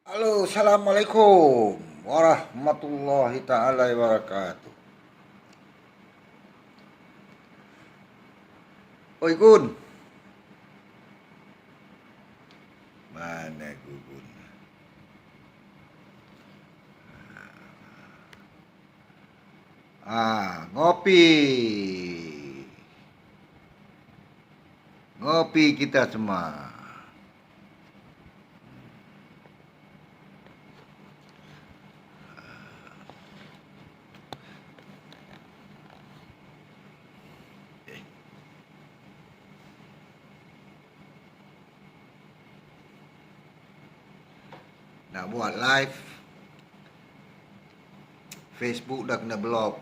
Halo, Assalamualaikum warahmatullahi ta'ala wabarakatuh. Oi Gun, mana Gun? Ngopi. Ngopi kita semua. Nak buat live, Facebook dah kena blok.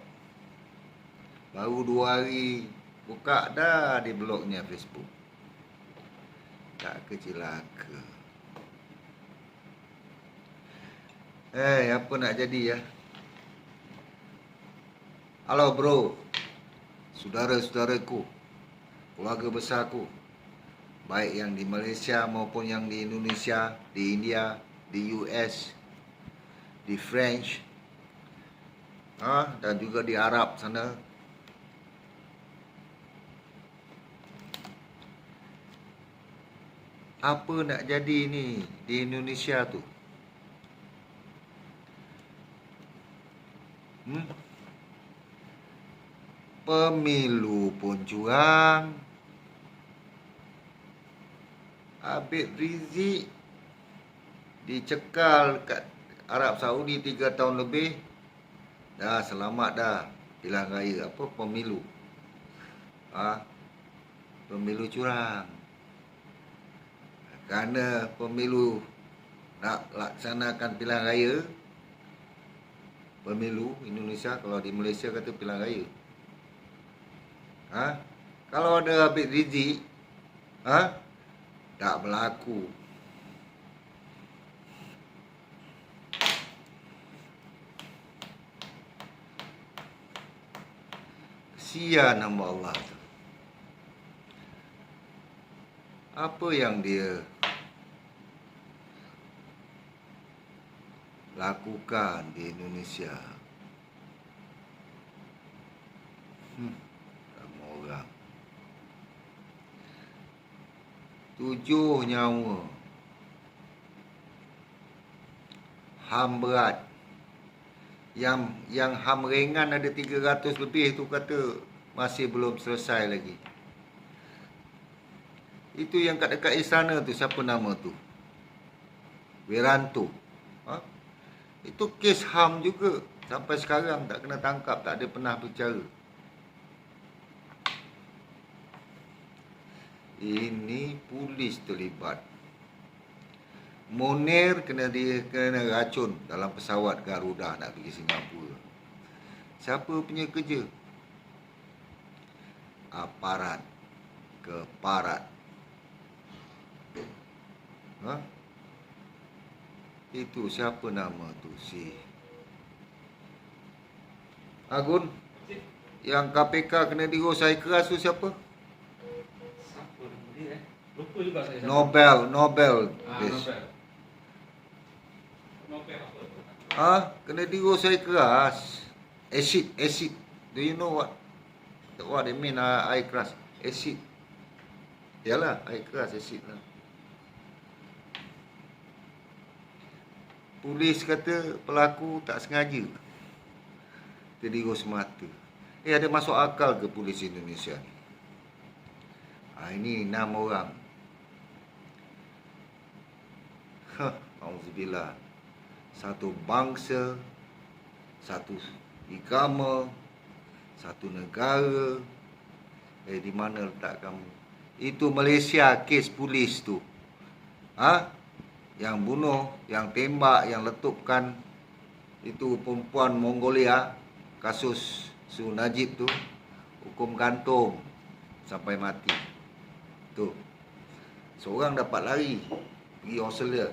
Baru 2 hari buka dah di bloknya Facebook. Tak kecilaka. Apa nak jadi ya? Halo bro, saudara-saudaraku, keluarga besarku, baik yang di Malaysia maupun yang di Indonesia, di India, di US, di French, dan juga di Arab sana. Apa nak jadi ni di Indonesia tu? Pemilu pun curang. Habib Rizik dicekal kat Arab Saudi 3 tahun lebih. Dah selamat dah pilihan raya apa pemilu. Pemilu curang. Kerana pemilu nak laksanakan pilihan raya, pemilu Indonesia, kalau di Malaysia kata pilihan raya. Kalau ada Habib Rizik, tak berlaku. Kesian hamba Allah tu. Apa yang dia lakukan di Indonesia? Ramai orang. 7 nyawa. HAM berat. Yang HAM ringan ada 300 lebih tu kata masih belum selesai lagi. Itu yang kat dekat istana tu, siapa nama tu? Wiranto. Itu kes HAM juga. Sampai sekarang tak kena tangkap, tak ada pernah bicara. Ini polis terlibat. Munir kena racun dalam pesawat Garuda nak pergi Singapura. Siapa punya kerja? Aparat. Keparat. Itu siapa nama tu si Agun? Yang KPK kena dirosai keras tu siapa? Siapa dia? Lupa juga saya. Nobel. Nobel. Kena dirosai keras. Acid. Do you know what it mean, air keras? Acid. Yalah, air keras, acid lah. Polis kata pelaku tak sengaja terdirus mata. Ada masuk akal ke polis Indonesia ni? Ini 6 orang. Auzubillah. Satu bangsa, satu agama, satu negara. Di mana letak kamu? Itu Malaysia kes polis tu. Yang bunuh, yang tembak, yang letupkan itu perempuan Mongolia, kasus Su Najib tu, hukum gantung sampai mati. Tu. Seorang dapat lari pergi Australia.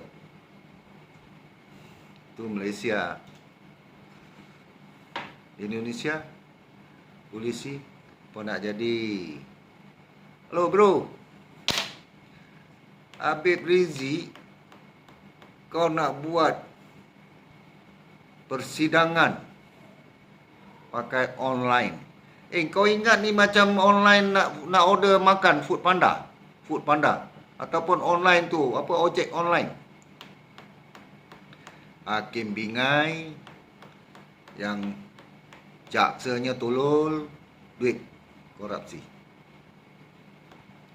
Tu Malaysia. Indonesia polisi apa nak jadi? Halo bro. Habib Rizik kau nak buat persidangan pakai online. Kau ingat ni macam online nak order makan Food Panda ataupun online tu apa ojek online. Hakim bingai, yang jaksanya tolol, duit korupsi.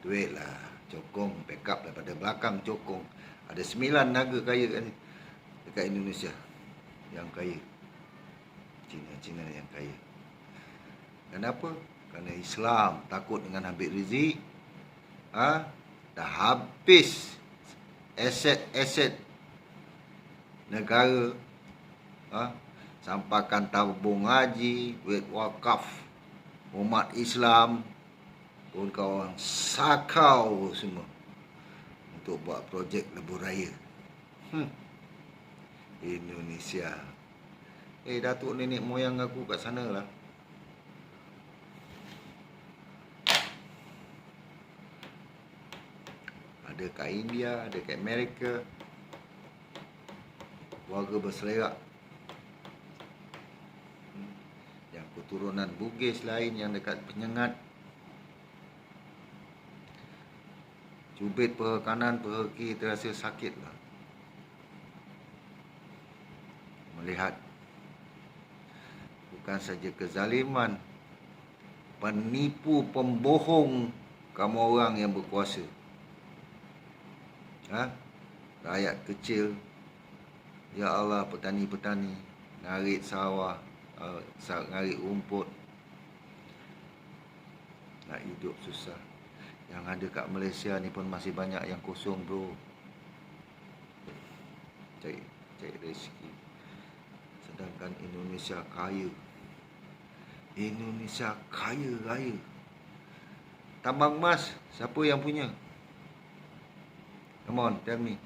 Duit lah, cokong, backup daripada belakang cokong. Ada 9 naga kaya dekat Indonesia yang kaya. Cina yang kaya. Kenapa? Kerana Islam takut dengan Habib Rizik. Dah habis aset negara. Sampaikan tabung haji, duit wakaf umat Islam, kawan-kawan sakau semua untuk buat projek lebuh raya. Indonesia. Datuk nenek moyang aku kat sana lah. Ada kat India, ada kat Amerika. Warga berselerak. Yang keturunan Bugis lain yang dekat Penyengat. Cubit peha kanan, peha kiri terasa sakit lah. Melihat bukan saja kezaliman, penipu, pembohong kamu orang yang berkuasa. Rakyat kecil, ya Allah, petani-petani ngarit sawah, ngarit rumput, nak hidup susah. Yang ada kat Malaysia ni pun masih banyak yang kosong, bro. Cari rezeki. Sedangkan Indonesia kaya. Indonesia kaya raya. Tambang emas, siapa yang punya? Come on, tell me.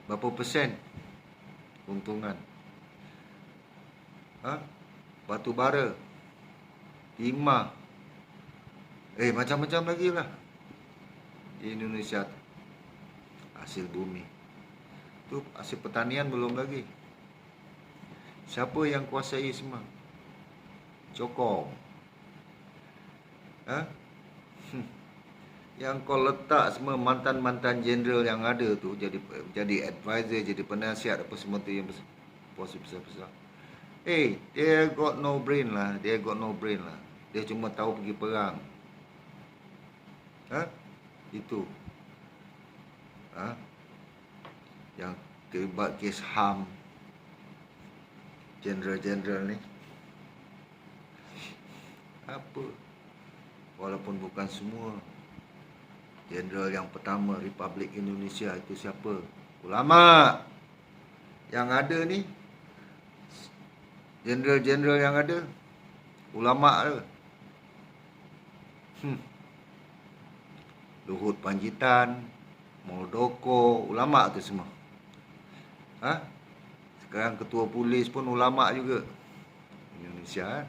Berapa persen keuntungan? Batu bara, timah, macam-macam lagi lah. Di Indonesia hasil bumi. Tu hasil pertanian belum lagi. Siapa yang kuasai semua? Cokong. Yang kau letak semua mantan-mantan jeneral yang ada tu jadi advisor, jadi penasihat apa semua tu yang bos besar-besar. Dia got no brain lah. Dia cuma tahu pergi perang. Itu. Yang terlibat kes HAM. Jeneral-jeneral ni. Apa? Walaupun bukan semua. Jeneral yang pertama Republik Indonesia itu siapa? Ulama. Yang ada ni, jeneral-jeneral yang ada, ulama ke? Luhut Panjitan, Muldoko, ulama tu semua. Sekarang ketua polis pun ulama juga. Indonesia.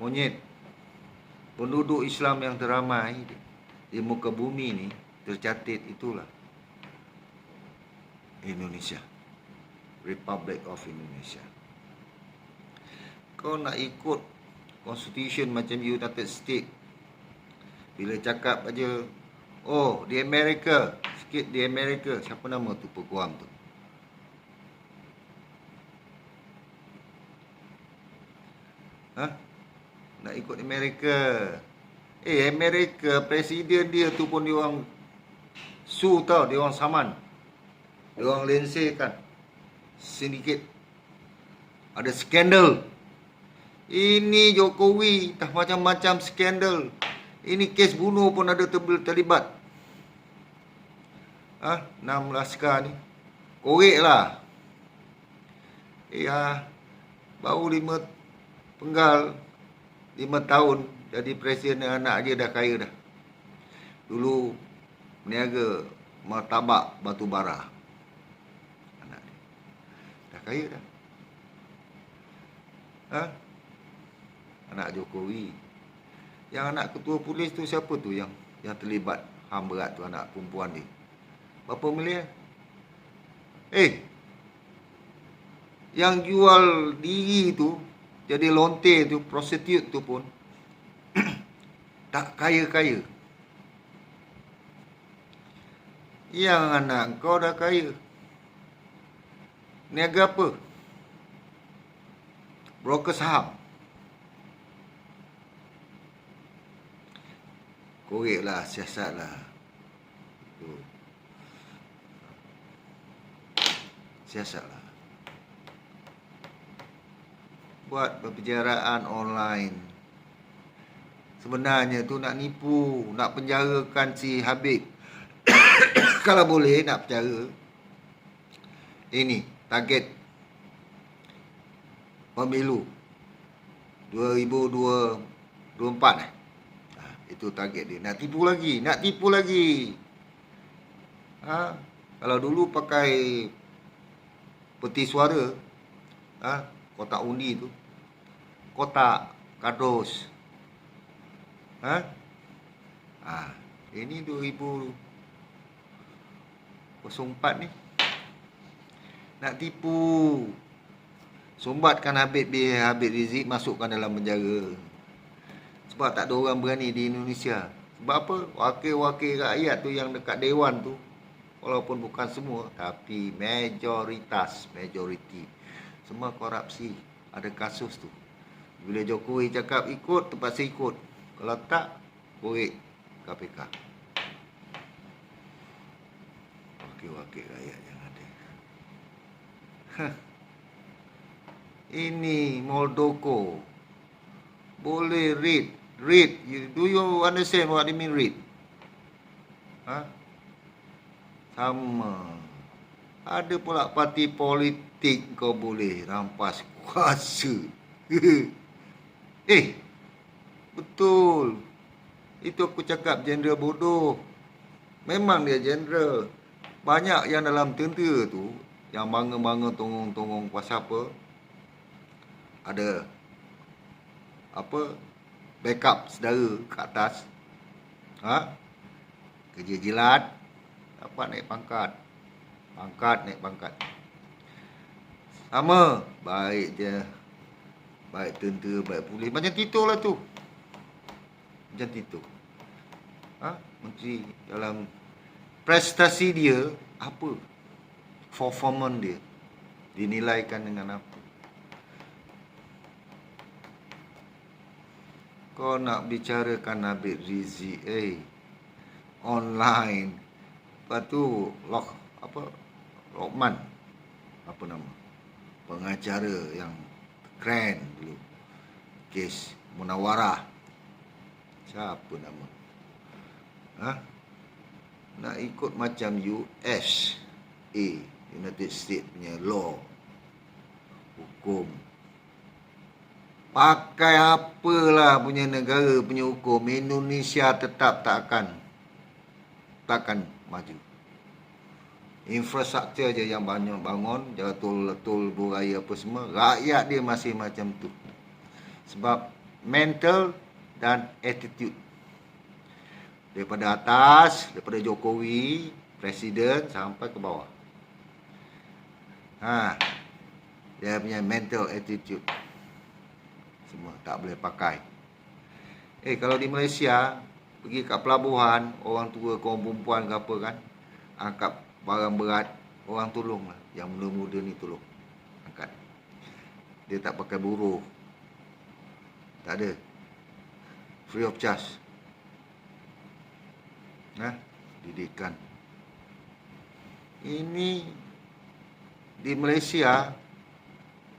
Monyet. Penduduk Islam yang teramai di muka bumi ni tercatat itulah Indonesia. Republic of Indonesia. Kau nak ikut constitution macam United States. Bila cakap aja, di Amerika, sikit di Amerika, siapa nama tu peguam tu? Nak ikut Amerika. Amerika, presiden dia tu pun dia orang su tau, dia orang saman. Dia orang lensekan sedikit. Ada skandal. Ini Jokowi dah macam-macam skandal. Ini kes bunuh pun ada terlibat. 6 laskar ni. Korek lah. Baru 5 penggal 5 tahun jadi presiden, anak dia dah kaya dah. Dulu meniaga martabak batu bara. Anak dia dah kaya dah. Anak Jokowi. Yang anak ketua polis tu siapa tu yang terlibat HAM berat tu, anak perempuan dia? Berapa milion? Yang jual diri tu, jadi lonte tu, prostitute tu pun tak kaya-kaya. Yang anak kau dah kaya. Niaga apa? Broker saham. Koreklah, siasatlah. Tu. Siasatlah. Buat perbicaraan online. Sebenarnya tu nak nipu, nak penjarakan si Habib. Kalau boleh nak penjara. Ini target pemilu 2024 itu target dia. Nak tipu lagi. Kalau dulu pakai peti suara, kotak undi tu, kotak kardus. Ini 2004 ni nak tipu. Sumbatkan Habib Rizik, masukkan dalam penjara. Sebab tak ada orang berani di Indonesia. Sebab apa? Wakil-wakil rakyat tu yang dekat dewan tu, walaupun bukan semua, tapi majoriti, semua korupsi. Ada kasus tu. Bila Jokowi cakap ikut, terpaksa ikut. Kalau tak, korek KPK. Wakil-wakil rakyat yang ada. Ini Moldoko. Boleh read. Do you understand what I mean read? Sama. Ada pula parti politik kau boleh rampas kuasa. Betul. Itu aku cakap jeneral bodoh. Memang dia jeneral. Banyak yang dalam tentera tu, yang bangga-bangga tongong-tongong kuasa apa, ada backup saudara kat atas, kerja jilat, dapat naik pangkat, naik pangkat. Sama, baik je, baik tentera, baik polis, macam Tito lah tu, macam Tito. Menteri dalam prestasi dia apa, performance dia dinilaikan dengan apa. Kau nak bicarakan Habib Rizik online. Lepas tu Lokman, apa nama, pengacara yang keren dulu, kes Munawarah, siapa nama, nak ikut macam USA, United States punya law, hukum. Pakai apalah punya negara punya hukum, Indonesia tetap takkan maju. Infrastruktur je yang banyak bangun, tol buraya apa semua, rakyat dia masih macam tu. Sebab mental dan attitude. Daripada atas, daripada Jokowi, Presiden sampai ke bawah. Dia punya mental attitude semua tak boleh pakai. Kalau di Malaysia, pergi kat pelabuhan, orang tua, kaum perempuan ke apa kan, angkat barang berat, orang tolong lah. Yang muda-muda ni tolong angkat. Dia tak pakai buruh, tak ada, free of charge. Didikan. Ini di Malaysia,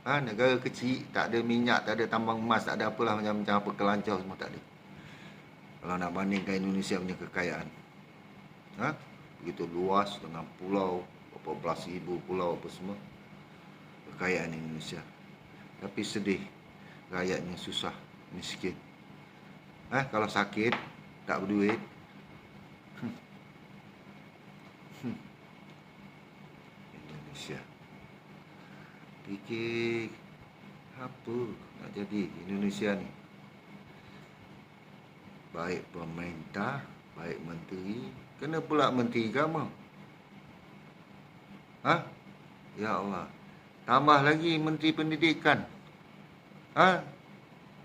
negara kecil, tak ada minyak, tak ada tambang emas, tak ada apalah, macam-macam apa kelancau semua tak ada. Kalau nak bandingkan Indonesia punya kekayaan, begitu luas dengan pulau, berapa belas ribu pulau apa semua, kekayaan Indonesia. Tapi sedih, rakyatnya susah, miskin. Kalau sakit, tak berduit, Indonesia. Fikir apa nak jadi Indonesia ni? Baik pemerintah, baik menteri, kena pula menteri agama. Ha? Ya Allah. Tambah lagi Menteri Pendidikan. Ha?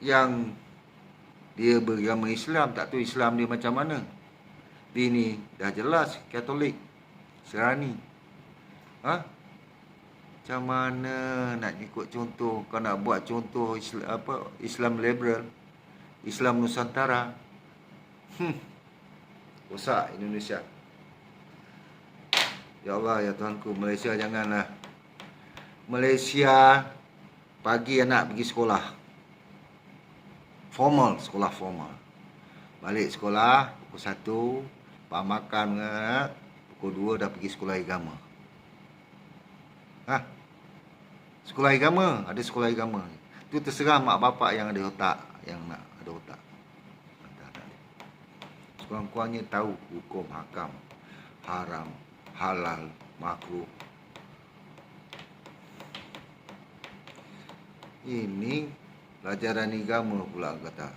Yang dia beragama Islam, tak tahu Islam dia macam mana. Ini dah jelas Katolik, Serani. Ha? Macam mana nak ikut contoh? Kau nak buat contoh Islam liberal, Islam Nusantara. Rosak Indonesia. Ya Allah, ya Tuhanku, Malaysia janganlah. Malaysia pagi anak pergi sekolah. Formal, sekolah formal. Balik sekolah pukul 1, lepas makan anak, pukul 2 dah pergi sekolah agama. Ha? Sekolah agama, ada sekolah agama. Itu terserah mak bapak yang ada otak, yang nak ada otak. Sekurang-kurangnya tahu hukum hakam, haram, halal, makruh. Ini pelajaran agama pula kata.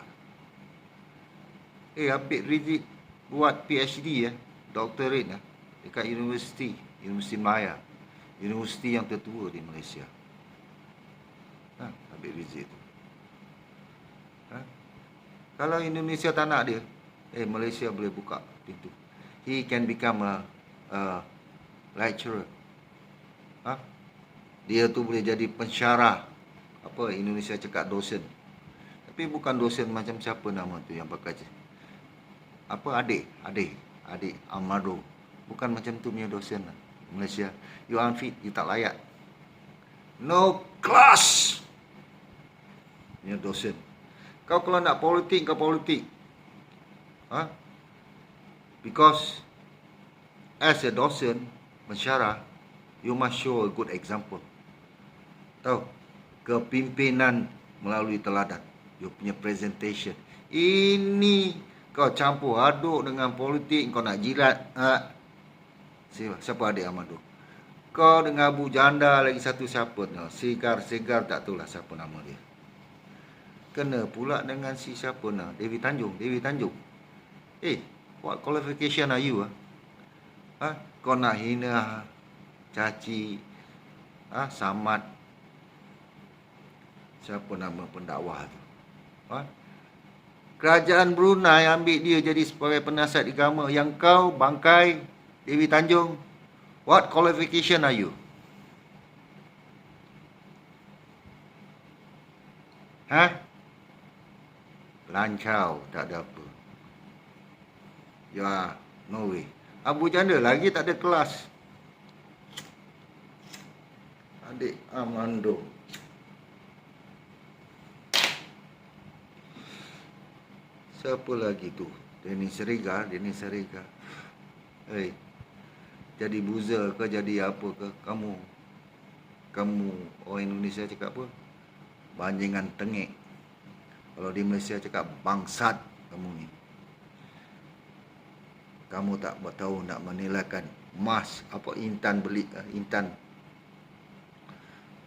Habib Rizik buat PhD doctorate dekat Universiti Melayu. Universiti yang tertua di Malaysia. Habib Rizik tu. Kalau Indonesia tak nak dia, Malaysia boleh buka pintu. He can become a lecturer. Dia tu boleh jadi pensyarah. Indonesia cakap dosen. Tapi bukan dosen macam siapa nama tu yang pakai adik Amado. Bukan macam tu punya dosen Malaysia. You unfit, you tak layak. No class. Punya dosen. Kau kalau nak politik, kau politik. Because as a dosen, pensyarah, you must show a good example. Tahu? Kepimpinan melalui teladan. You punya presentation. Ini kau campur aduk dengan politik, kau nak jilat. Siapa adik Amado? Kau dengan Abu Janda lagi satu siapa? Segar tak tahulah siapa nama dia. Kena pula dengan si siapa Dewi Tanjung. What qualification are you? Kau nak hina, caci, Samad, siapa nama pendakwah tu? Kerajaan Brunei ambil dia jadi sebagai penasihat agama. Yang kau bangkai Dewi Tanjung. What qualification are you? Lancau, tak ada apa. Ya, no way. Abu Janda lagi tak ada kelas. Adik Amando. Siapa lagi tu? Denny Seriga. Jadi buzzer ke, jadi apa ke? Kamu orang Indonesia cakap apa? Banjingan tengik. Kalau di Malaysia cakap bangsat kamu ni. Kamu tak tahu nak menilaikan emas, intan beli, intan.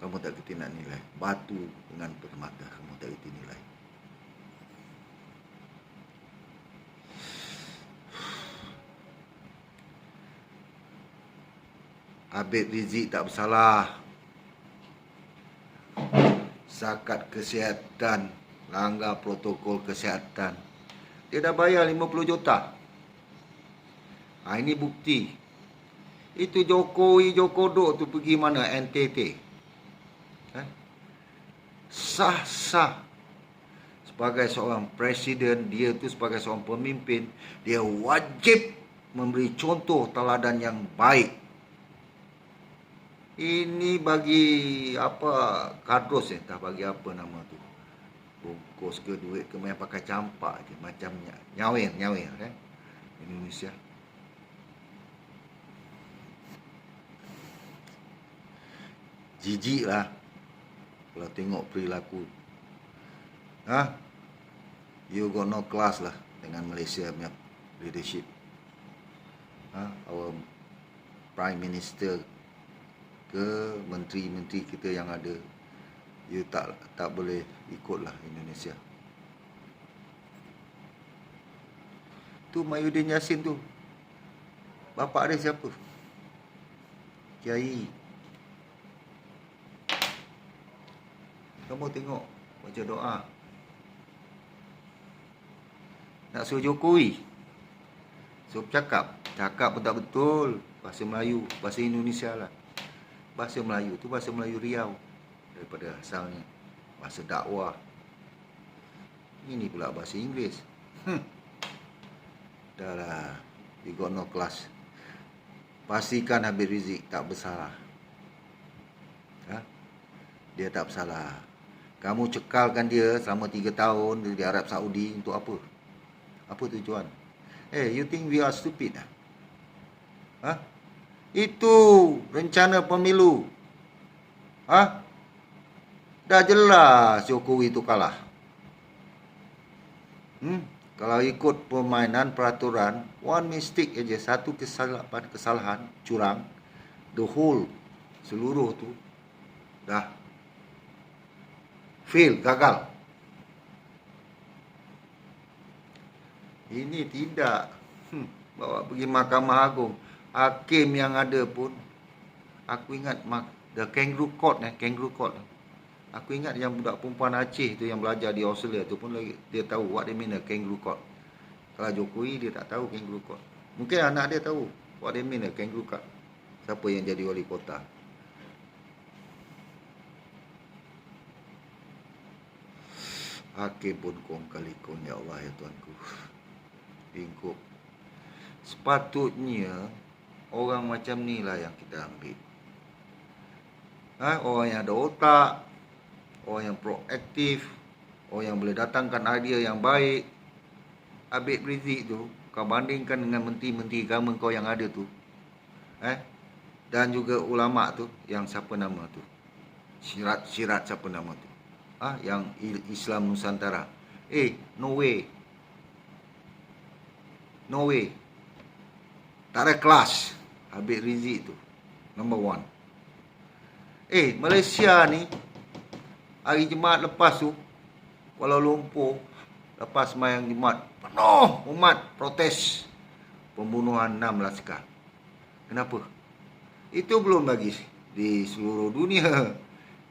Kamu tak kerti nak nilai. Batu dengan permata, kamu tak kerti nilai. Habib Rizik tak bersalah. Zakat kesihatan, langgar protokol kesihatan. Dia dah bayar 50 juta. Ini bukti. Itu Jokowi, Jokodok tu pergi mana? NTT. Sah-sah. Sebagai seorang presiden, dia tu sebagai seorang pemimpin, dia wajib memberi contoh teladan yang baik. Ini bagi apa? Kardus tak bagi apa nama tu. Bungkus ke duit ke, main pakai campak je macamnya. Nyawin Indonesia. Jijik lah kalau tengok perilaku. You got no class lah dengan Malaysia punya leadership. Our Prime Minister ke menteri-menteri kita yang ada, you tak boleh ikutlah Indonesia. Tu Mahyudin Yassin tu, bapa dia siapa? Kiai. Kamu tengok baca doa. Nak suruh Jokowi. Suruh cakap pun tak betul. Bahasa Melayu, bahasa Indonesia lah. Bahasa Melayu tu bahasa Melayu Riau daripada asalnya. Bahasa dakwah. Ini pula bahasa Inggeris. Dah lah. You got no class. Pastikan Habib Rizik tak bersalah. Dia tak bersalah. Kamu cekalkan dia selama 3 tahun di Arab Saudi untuk apa? Apa tujuan? You think we are stupid? Itu rencana pemilu. Dah jelas Jokowi itu kalah. Kalau ikut permainan peraturan, one mistake aja, satu kesalahan, curang, the whole, seluruh tu dah fail, gagal. Ini tidak. Bawa pergi Mahkamah Agung. Hakim yang ada pun, aku ingat the kangaroo court. Aku ingat yang budak perempuan Aceh tu yang belajar di Australia tu pun lagi, dia tahu what they mean a kangaroo court. Kalau Jokowi dia tak tahu kangaroo court. Mungkin anak dia tahu what they mean a kangaroo court. Siapa yang jadi wali kota. Hakim pun kong kali kong, ya Allah ya Tuanku. Bingkuk. Sepatutnya orang macam ni lah yang kita ambil. Orang yang ada otak, orang yang proaktif, orang yang boleh datangkan idea yang baik. Habib Rizik tu, kau bandingkan dengan menteri-menteri agama kau yang ada tu. Dan juga ulama tu, yang siapa nama tu? Syirat siapa nama tu? Yang Islam Nusantara. No way. No way. Tak ada kelas Habib Rizik tu. Number 1. Malaysia ni hari Jumaat lepas tu, Kuala Lumpur, lepas sembahyang Jumaat, penuh umat protes pembunuhan 6 laskar. Kenapa? Itu belum lagi di seluruh dunia.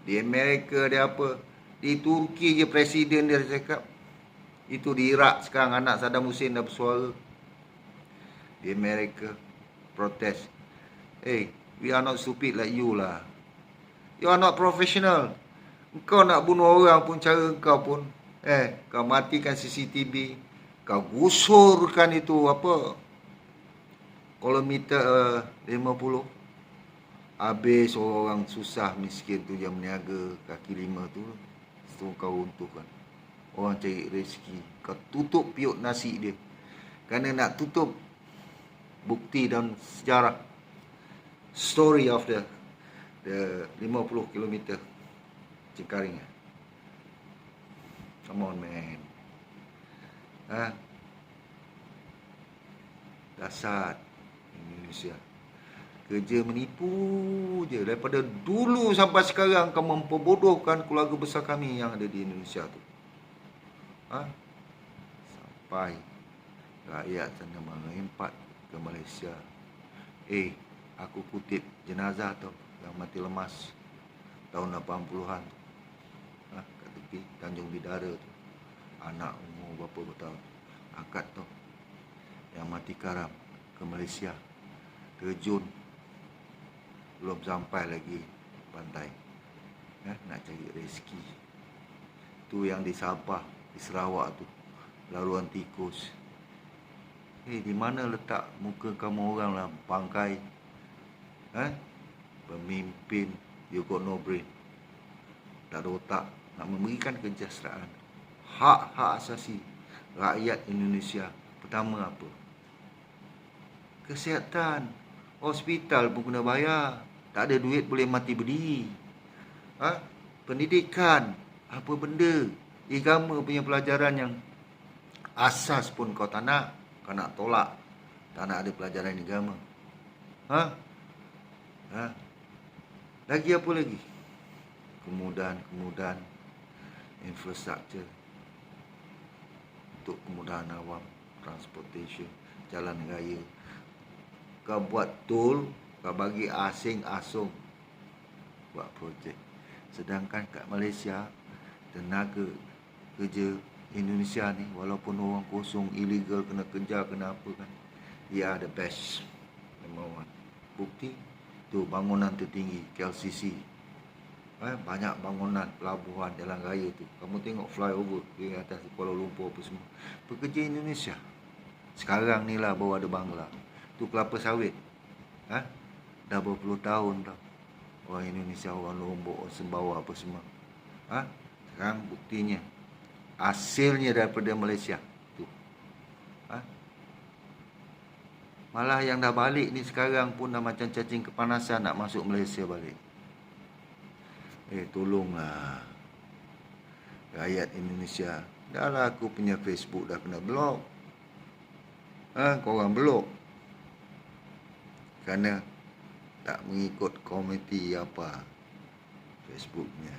Di Amerika dia apa? Di Turki je presiden dia cakap. Itu di Iraq sekarang anak Saddam Hussein dah bersuara. Di Amerika protes. We are not stupid like you lah. You are not professional. Engkau nak bunuh orang pun cara engkau pun. Kau matikan CCTV. Kau gusurkan itu apa? Kilometer 50. Habis orang susah miskin tu yang meniaga kaki 5 tu. Itu kau runtuhkan. Orang cari rezeki. Kau tutup piuk nasi dia. Kerana nak tutup bukti dan sejarah. Story of the 50 km Cengkaring. Come on man. Dasar Indonesia. Kerja menipu je. Daripada dulu sampai sekarang kau memperbodohkan keluarga besar kami yang ada di Indonesia tu. Sampai rakyat sana merempat ke Malaysia. Aku kutip jenazah tu yang mati lemas tahun 80-an. Kat tepi Tanjung Bidara tu. Anak umur berapa tahun. Angkat tu. Yang mati karam ke Malaysia. Terjun. Belum sampai lagi pantai. Nak cari rezeki. Tu yang di Sabah, di Sarawak tu. Laluan tikus. Di mana letak muka kamu orang lah bangkai? Pemimpin, you got no brain. Tak ada otak. Nak memberikan kesejahteraan. Hak-hak asasi rakyat Indonesia. Pertama apa? Kesihatan. Hospital pun kena bayar. Tak ada duit boleh mati berdiri. Pendidikan. Apa benda? Agama punya pelajaran yang asas pun kau tak nak. Kau nak tolak. Tak nak ada pelajaran agama. Lagi apa lagi? Kemudahan infrastruktur untuk kemudahan awam, transportation, jalan raya. Kau buat tol Kau bagi asing asung buat projek. Sedangkan kat Malaysia, tenaga kerja Indonesia ni, walaupun orang kosong, illegal, kena kejar, kena apa kan, dia the best, number one. Bukti tu bangunan tertinggi KLCC, banyak bangunan pelabuhan jalan raya tu. Kamu tengok flyover di atas Kuala Lumpur apa semua, pekerja Indonesia. Sekarang ni lah baru ada Bangla. Tu kelapa sawit, dah berpuluh tahun dah orang Indonesia, orang Lombok, orang Sumbawa apa semua. Sekarang buktinya, hasilnya daripada Malaysia tu. Malah yang dah balik ni sekarang pun dah macam cacing kepanasan nak masuk Malaysia balik. Tolonglah rakyat Indonesia. Dah lah aku punya Facebook dah kena blok. Korang blok kerana tak mengikut komiti apa Facebooknya.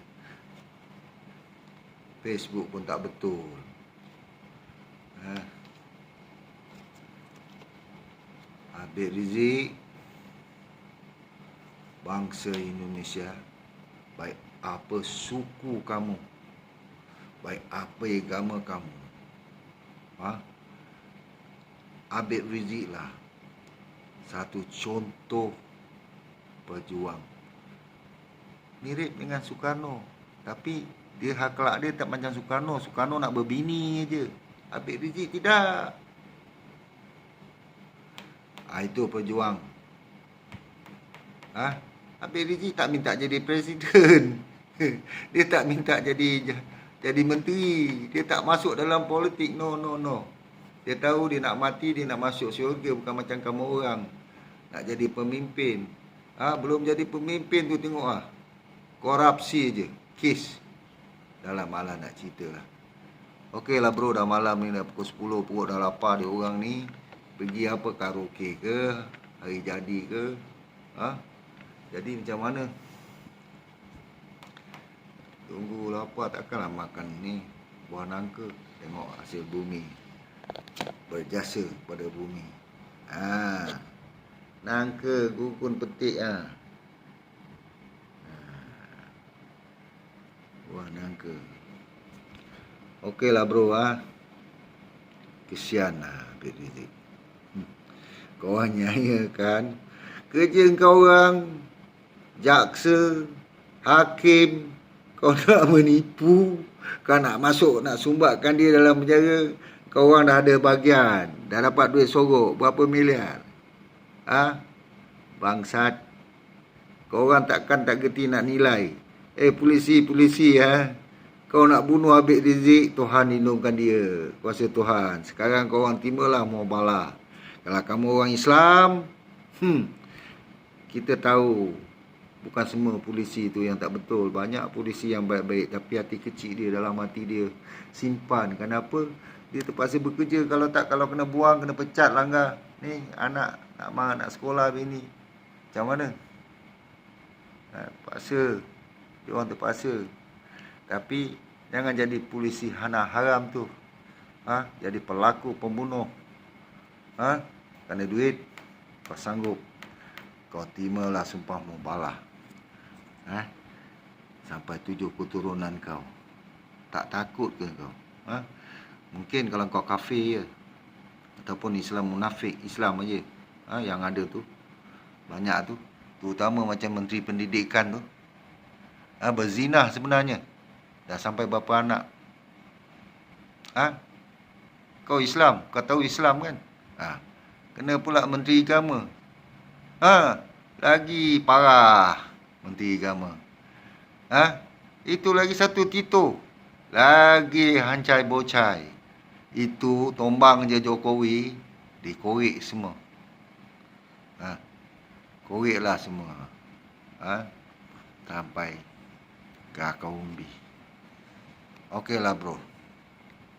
Facebook pun tak betul. Habib Rizik, bangsa Indonesia, baik apa suku kamu, baik apa agama kamu, Habib Rizik lah satu contoh pejuang. Mirip dengan Soekarno, tapi dia akhlak dia tak macam Soekarno. Soekarno nak berbini je, Habib Rizik tidak. Itu pejuang. Habib Rizik tak minta jadi presiden. Dia tak minta jadi menteri. Dia tak masuk dalam politik. No. Dia tahu dia nak mati, dia nak masuk syurga, bukan macam kamu orang nak jadi pemimpin. Belum jadi pemimpin tu tengok korupsi je, kes. Dalam malam nak cerita lah. Okey lah bro, dah malam ni dah pukul 10, perut dah lapar dia orang ni. Pergi apa, karaoke ke, hari jadi ke? Jadi macam mana? Tunggu lapar, takkanlah makan ni buah nangka. Tengok hasil bumi, berjasa pada bumi. Nangka gukun petik buah nangka. Okey lah bro, kesian lah Habib Rizik. Kau orang nyaya kan, kerja kau orang jaksa, hakim, kau nak menipu, kau nak masuk, nak sumbatkan dia dalam penjara. Kau orang dah ada bahagian, dah dapat duit sorok berapa miliar. Bangsat. Kau orang takkan tak gerti nak nilai. Polisi, kau nak bunuh Habib Rizik, Tuhan lindungkan dia, kuasa Tuhan. Sekarang kau orang timalah mau bala. Kalau kamu orang Islam, kita tahu bukan semua polisi tu yang tak betul. Banyak polisi yang baik-baik, tapi hati kecil dia, dalam hati dia simpan. Kenapa? Dia terpaksa bekerja. Kalau kena buang, kena pecat, langgar. Ni anak nak sekolah bini. Macam mana? Terpaksa. Dia orang terpaksa. Tapi jangan jadi polisi hana haram tu. Jadi pelaku pembunuh. Kerana duit, kau sanggup. Kau timalah sumpah mubalah. Sampai 7 keturunan kau. Tak takut ke kau? Mungkin kalau kau kafir je, ataupun Islam munafik, Islam aja, yang ada tu banyak tu, terutama macam Menteri Pendidikan tu, berzinah sebenarnya. Dah sampai berapa anak? Kau Islam, kau tahu Islam kan? Kena pula Menteri Agama. Lagi parah Menteri Agama. Itu lagi satu Tito, lagi hancai bocai. Itu tombang je Jokowi, dikorek semua. Koreklah semua. Sampai ke akar umbi. Okeylah bro.